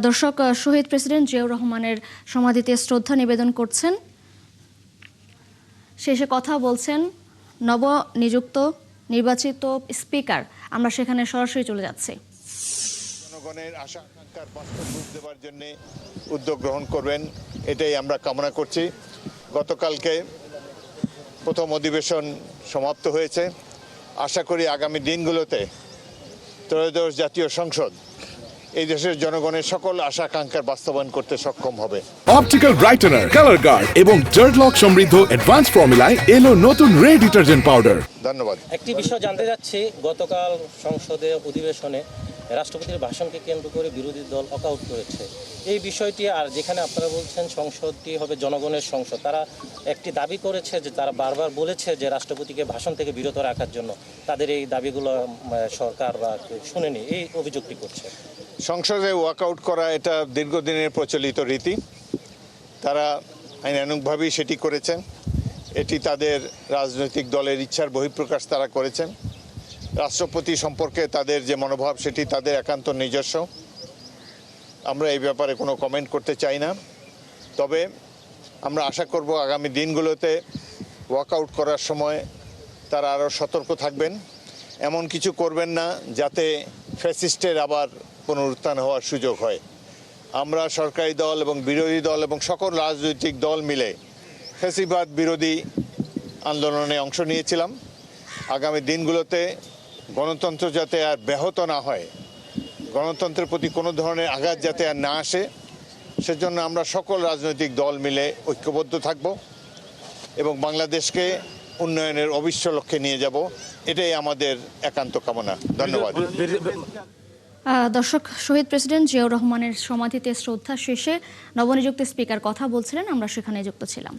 দর্শক, শহীদ প্রেসিডেন্ট জিয়াউর রহমানের সমাধিতে শ্রদ্ধা নিবেদন করছেন, শেষে কথা বলছেন নবনিযুক্ত নির্বাচিত স্পিকার। আমরা সেখানে সরাসরি চলে যাচ্ছি। জনগণের আশা আকাঙ্ক্ষার বাস্তব রূপ দেওয়ার জন্য উদ্যোগ গ্রহণ করবেন, এটাই আমরা কামনা করছি। গতকালকে প্রথম অধিবেশন সমাপ্ত হয়েছে। আশা করি আগামী দিনগুলোতে ত্রয়োদশ জাতীয় সংসদ এই দেশের জনগণের সকল আশা আকাঙ্ক্ষার বাস্তবায়ন করতে সক্ষম হবে। অপটিক্যাল ব্রাইটেনার, কালার গার্ড এবং জার্ট লক সমৃদ্ধ অ্যাডভান্স ফর্মুলায় এলো নতুন রে ডিটারজেন্ট পাউডার। ধন্যবাদ। একটি বিষয় জানতে যাচ্ছি, গতকাল সংসদে অধিবেশনে রাষ্ট্রপতির ভাষণকে কেন্দ্র করে বিরোধী দল ওয়াকআউট করেছে। এই বিষয়টি, আর যেখানে আপনারা বলছেন সংসদটি হবে জনগণের সংসদ, তারা একটি দাবি করেছে যে তারা বারবার বলেছে যে রাষ্ট্রপতিকে ভাষণ থেকে বিরত রাখার জন্য। তাদের এই দাবিগুলো সরকার বা শুনেনি, এই অভিযোগটি করছে। সংসদে ওয়াকআউট করা এটা দীর্ঘদিনের প্রচলিত রীতি। তারা আইনানুগভাবেই সেটি করেছেন। এটি তাদের রাজনৈতিক দলের ইচ্ছার বহিঃপ্রকাশ তারা করেছেন। রাষ্ট্রপতি সম্পর্কে তাদের যে মনোভাব সেটি তাদের একান্ত নিজস্ব। আমরা এই ব্যাপারে কোনো কমেন্ট করতে চাই না। তবে আমরা আশা করব আগামী দিনগুলোতে ওয়াকআউট করার সময় তারা আরও সতর্ক থাকবেন, এমন কিছু করবেন না যাতে ফ্যাসিস্টের আবার পুনরুত্থান হওয়ার সুযোগ হয়। আমরা সরকারি দল এবং বিরোধী দল এবং সকল রাজনৈতিক দল মিলে ফ্যাসিবাদ বিরোধী আন্দোলনে অংশ নিয়েছিলাম। আগামী দিনগুলোতে গণতন্ত্র যাতে আর ব্যাহত না হয়, গণতন্ত্রের প্রতি কোনো ধরনের আঘাত যাতে আর না আসে, সেজন্য আমরা সকল রাজনৈতিক দল মিলে ঐক্যবদ্ধ থাকব এবং বাংলাদেশকে উন্নয়নের অবিশ্ব লক্ষ্যে নিয়ে যাব। এটাই আমাদের একান্ত কামনা। ধন্যবাদ। দর্শক, শহীদ প্রেসিডেন্ট জিয়াউর রহমানের সমাধিতে শ্রদ্ধা শেষে নবনিযুক্ত স্পিকার কথা বলছিলেন, আমরা সেখানে যুক্ত ছিলাম।